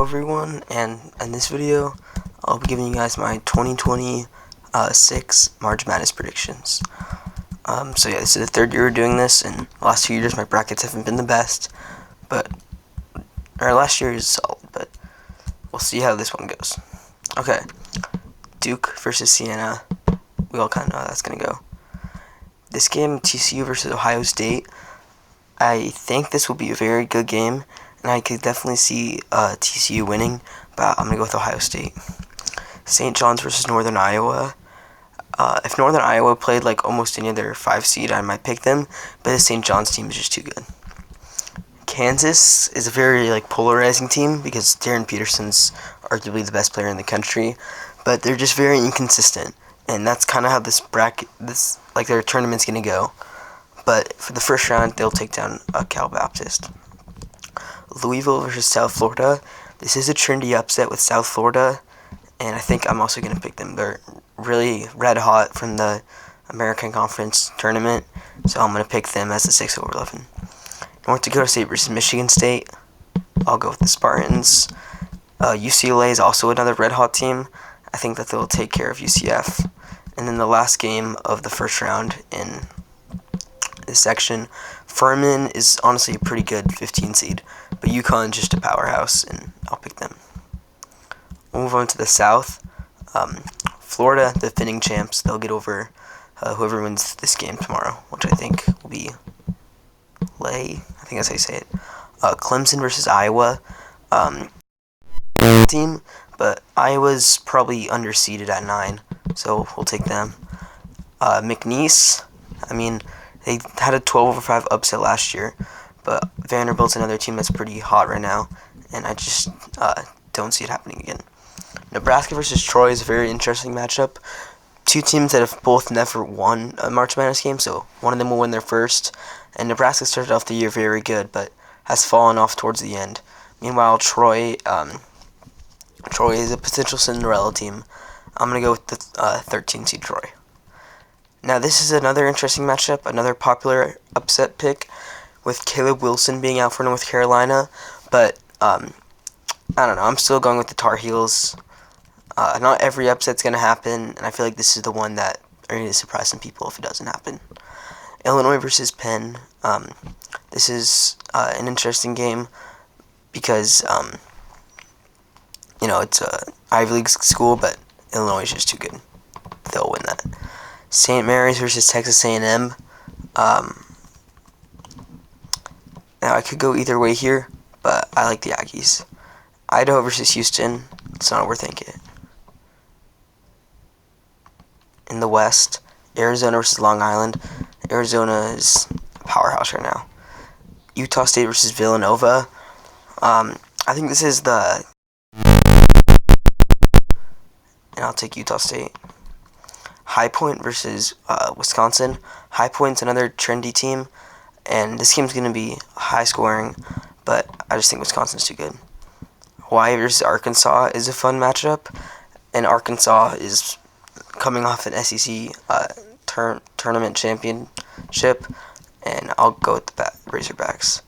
everyone, and in this video I'll be giving you guys my 2026 March Madness predictions. So yeah, this is the third year we're doing this, and the last 2 years my brackets haven't been the best, but our last year is solid, but we'll see how this one goes. Okay, Duke versus Siena. We all kind of know how that's going to go. This game, TCU versus Ohio State, I think this will be a very good game, and I could definitely see TCU winning, but I'm going to go with Ohio State. St. John's versus Northern Iowa. If Northern Iowa played like almost any other 5 seed, I might pick them, but the St. John's team is just too good. Kansas is a very polarizing team because Darren Peterson's arguably the best player in the country, but they're just very inconsistent, and that's kind of how their tournament's going to go. But for the first round, they'll take down Cal Baptist. Louisville versus South Florida. This is a trendy upset with South Florida, and I think I'm also going to pick them. They're really red hot from the American Conference tournament, so I'm going to pick them as the 6/11. North Dakota State versus Michigan State. I'll go with the Spartans. UCLA is also another red hot team. I think that they'll take care of UCF. And then the last game of the first round in this section, Furman is honestly a pretty good 15 seed, but UConn just a powerhouse, and I'll pick them. We'll move on to the South. Florida, the defending champs, they'll get over whoever wins this game tomorrow, which I think will be I think that's how you say it. Clemson versus Iowa. Team, but Iowa's probably underseeded at 9, so we'll take them. McNeese, they had a 12/5 upset last year, but Vanderbilt's another team that's pretty hot right now, and I just don't see it happening again. Nebraska versus Troy is a very interesting matchup. Two teams that have both never won a March Madness game, so one of them will win their first, and Nebraska started off the year very good, but has fallen off towards the end. Meanwhile, Troy is a potential Cinderella team. I'm going to go with the 13 seed Troy. Now, this is another interesting matchup, another popular upset pick, with Caleb Wilson being out for North Carolina, but I don't know, I'm still going with the Tar Heels. Not every upset's going to happen, and I feel like this is the one that are going to surprise some people if it doesn't happen. Illinois versus Penn. This is an interesting game because, it's a Ivy League school, but Illinois is just too good. They'll win that. St. Mary's versus Texas A&M. Now, I could go either way here, but I like the Aggies. Idaho versus Houston. Let's not overthink it. In the West, Arizona versus Long Island. Arizona is a powerhouse right now. Utah State versus Villanova. I think this is and I'll take Utah State. High Point versus Wisconsin. High Point's another trendy team, and this game's going to be high scoring, but I just think Wisconsin's too good. Hawaii versus Arkansas is a fun matchup, and Arkansas is coming off an SEC tournament championship, and I'll go with the Razorbacks.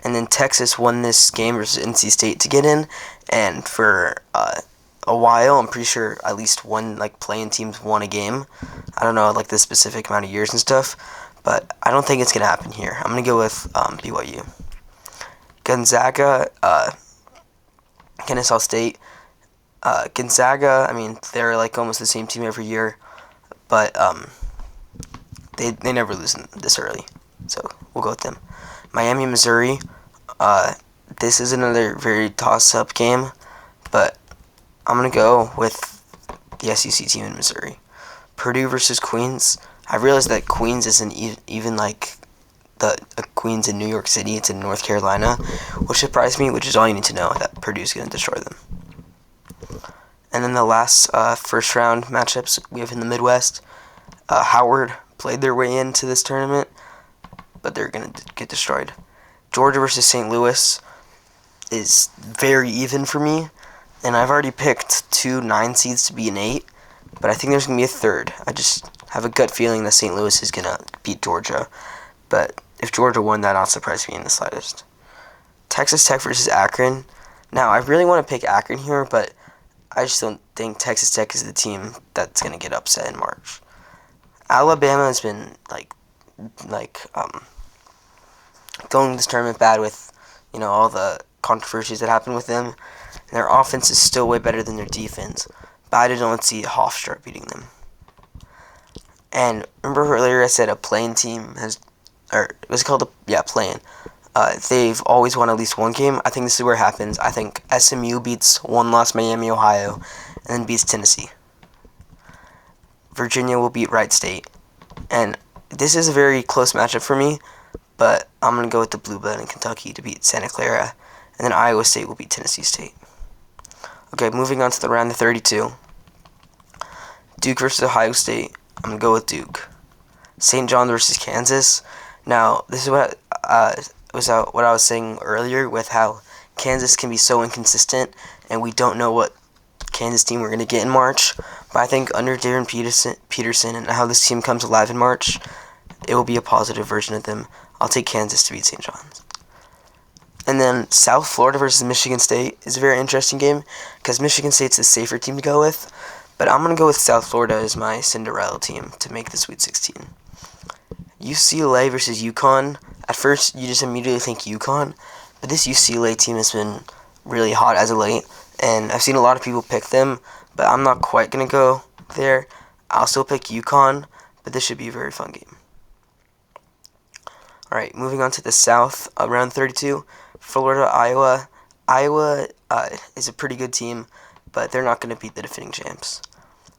And then Texas won this game versus NC State to get in, and for a while, I'm pretty sure at least one playing teams won a game. I don't know the specific amount of years and stuff, but I don't think it's gonna happen here. I'm gonna go with BYU. Gonzaga, Kennesaw State. Gonzaga, they're almost the same team every year, but they never lose this early, so we'll go with them. Miami, Missouri. This is another very toss-up game, but I'm going to go with the SEC team in Missouri. Purdue versus Queens. I realized that Queens isn't even the Queens in New York City. It's in North Carolina, which surprised me, which is all you need to know, that Purdue's going to destroy them. And then the last first round matchups we have in the Midwest. Howard played their way into this tournament, but they're going to get destroyed. Georgia versus St. Louis is very even for me, and I've already picked 2 9 seeds to be an 8, but I think there's going to be a third. I just have a gut feeling that St. Louis is going to beat Georgia, but if Georgia won, that not surprise me in the slightest. Texas Tech versus Akron. Now, I really want to pick Akron here, but I just don't think Texas Tech is the team that's going to get upset in March. Alabama has been going this tournament bad with, all the controversies that happened with them. And their offense is still way better than their defense, but I don't see Hofstra beating them. And remember earlier I said a playing team playing. They've always won at least one game. I think this is where it happens. I think SMU beats one-loss Miami, Ohio, and then beats Tennessee. Virginia will beat Wright State. And this is a very close matchup for me, but I'm going to go with the Blue Blood in Kentucky to beat Santa Clara, and then Iowa State will beat Tennessee State. Okay, moving on to the round of 32. Duke versus Ohio State. I'm going to go with Duke. St. John versus Kansas. Now, this is what I was saying earlier with how Kansas can be so inconsistent, and we don't know what Kansas team we're going to get in March. But I think under Darren Peterson and how this team comes alive in March, it will be a positive version of them. I'll take Kansas to beat St. John's. And then South Florida versus Michigan State is a very interesting game because Michigan State's the safer team to go with. But I'm going to go with South Florida as my Cinderella team to make the Sweet 16. UCLA versus UConn. At first, you just immediately think UConn, but this UCLA team has been really hot as of late, and I've seen a lot of people pick them, but I'm not quite going to go there. I'll still pick UConn, but this should be a very fun game. Alright, moving on to the South, round 32, Florida, Iowa. Iowa is a pretty good team, but they're not going to beat the defending champs.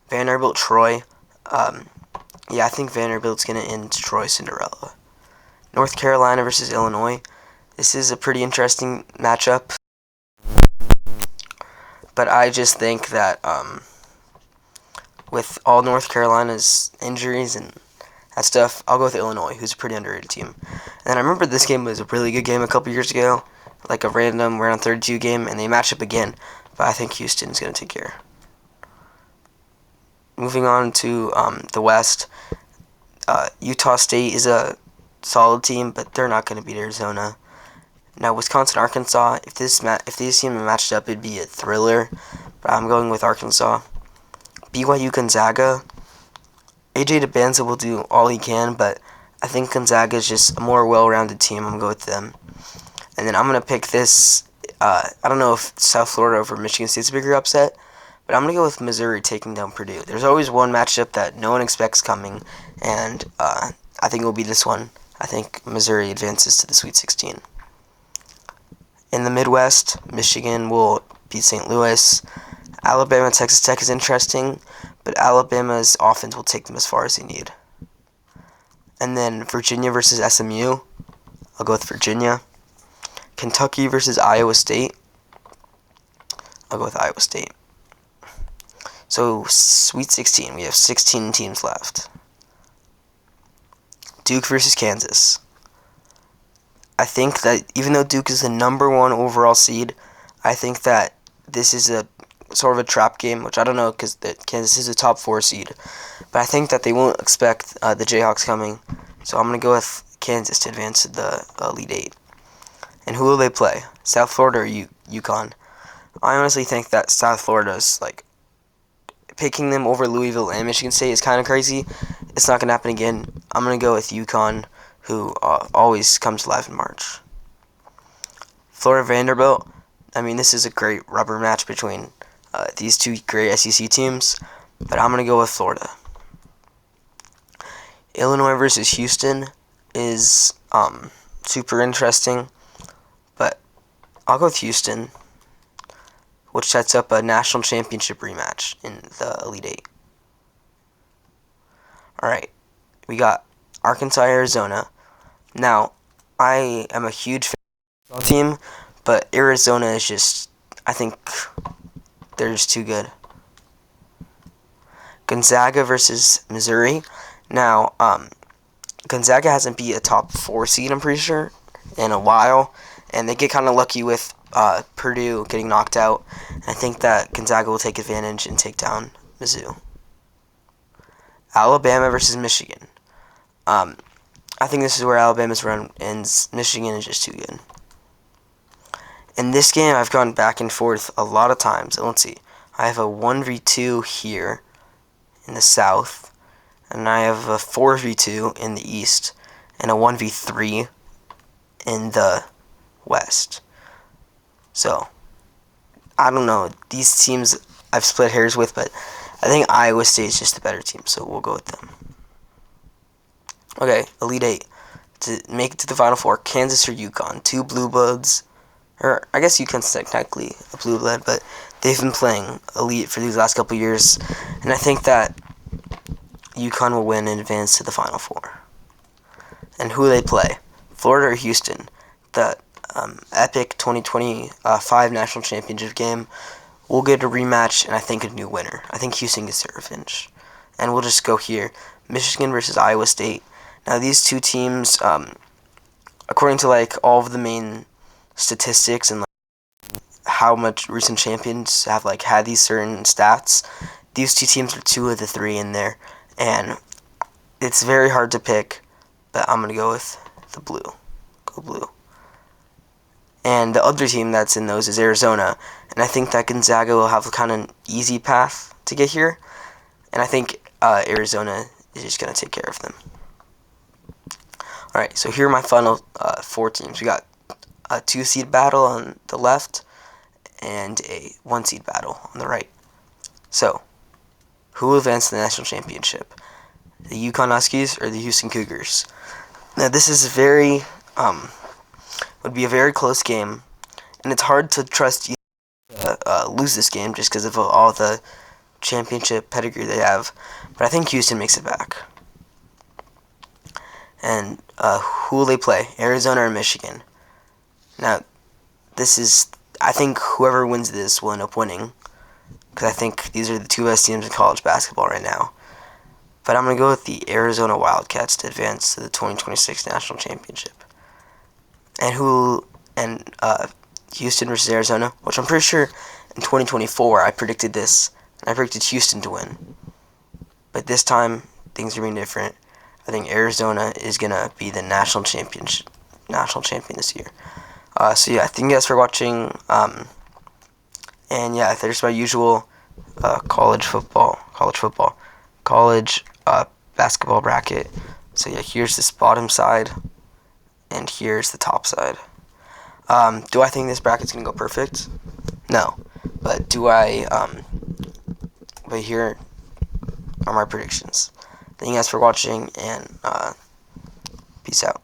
Vanderbilt, Troy. I think Vanderbilt's going to end Troy Cinderella. North Carolina versus Illinois. This is a pretty interesting matchup, but I just think that with all North Carolina's injuries and that stuff, I'll go with Illinois, who's a pretty underrated team. And I remember this game was a really good game a couple years ago, like a random round 32 game, and they match up again, but I think Houston's going to take care. Moving on to the West, Utah State is a solid team, but they're not going to beat Arizona. Now, Wisconsin, Arkansas, if these teams matched up, it'd be a thriller, but I'm going with Arkansas. BYU, Gonzaga. AJ DeBanza will do all he can, but I think Gonzaga is just a more well-rounded team. I'm going to go with them. And then I'm going to pick this, I don't know if South Florida over Michigan State's a bigger upset, but I'm going to go with Missouri taking down Purdue. There's always one matchup that no one expects coming, and I think it will be this one. I think Missouri advances to the Sweet 16. In the Midwest, Michigan will beat St. Louis. Alabama, Texas Tech is interesting, but Alabama's offense will take them as far as they need. And then Virginia versus SMU. I'll go with Virginia. Kentucky versus Iowa State. I'll go with Iowa State. So, Sweet 16, we have 16 teams left. Duke versus Kansas. I think that even though Duke is the number 1 overall seed, I think that this is a sort of a trap game, which I don't know because Kansas is a top 4 seed. But I think that they won't expect the Jayhawks coming. So I'm going to go with Kansas to advance to the Elite 8. And who will they play? South Florida or UConn? I honestly think that South Florida's picking them over Louisville and Michigan State is kind of crazy. It's not going to happen again. I'm going to go with UConn, who always comes alive in March. Florida Vanderbilt. I mean, this is a great rubber match between these two great SEC teams, but I'm going to go with Florida. Illinois versus Houston is super interesting, but I'll go with Houston, which sets up a national championship rematch in the Elite 8. Alright, we got Arkansas, Arizona. Now, I am a huge fan of the team, but Arizona is just, I think they're just too good. Gonzaga versus Missouri. Now, Gonzaga hasn't beat a top 4 seed, I'm pretty sure, in a while, and they get kind of lucky with Purdue getting knocked out. I think that Gonzaga will take advantage and take down Mizzou. Alabama versus Michigan. I think this is where Alabama's run ends. Michigan is just too good. In this game, I've gone back and forth a lot of times. Let's see. I have a 1v2 here in the south, and I have a 4v2 in the east, and a 1v3 in the west. So, I don't know. These teams I've split hairs with, but I think Iowa State is just the better team, so we'll go with them. Okay, Elite Eight. To make it to the Final Four, Kansas or UConn. Two blue bloods. Or, I guess UConn's technically a blue blood, but they've been playing Elite for these last couple years, and I think that UConn will win and advance to the Final Four. And who they play? Florida or Houston? The epic 2025 national championship game. We'll get a rematch and I think a new winner. I think Houston gets their revenge. And we'll just go here. Michigan versus Iowa State. Now these two teams, according to like all of the main statistics and like how much recent champions have like had these certain stats, these two teams are two of the three in there. And it's very hard to pick, but I'm going to go with the blue. Go blue. And the other team that's in those is Arizona. And I think that Gonzaga will have kind of an easy path to get here. And I think Arizona is just going to take care of them. Alright, so here are my final four teams. We got a 2-seed battle on the left and a 1-seed battle on the right. So, who will advance to the national championship? The UConn Huskies or the Houston Cougars? Now, this is would be a very close game, and it's hard to trust you lose this game just because of all the championship pedigree they have. But I think Houston makes it back. And who will they play? Arizona or Michigan? Now, I think whoever wins this will end up winning, because I think these are the two best teams in college basketball right now. But I'm going to go with the Arizona Wildcats to advance to the 2026 national championship. And Houston versus Arizona, which I'm pretty sure in 2024 I predicted this, and I predicted Houston to win. But this time, things are being different. I think Arizona is going to be the national champion this year. So yeah, thank you guys for watching. And yeah, there's my usual college basketball bracket. So yeah, here's this bottom side, and here's the top side. Do I think this bracket's gonna go perfect? No, but but here are my predictions. Thank you guys for watching, and peace out.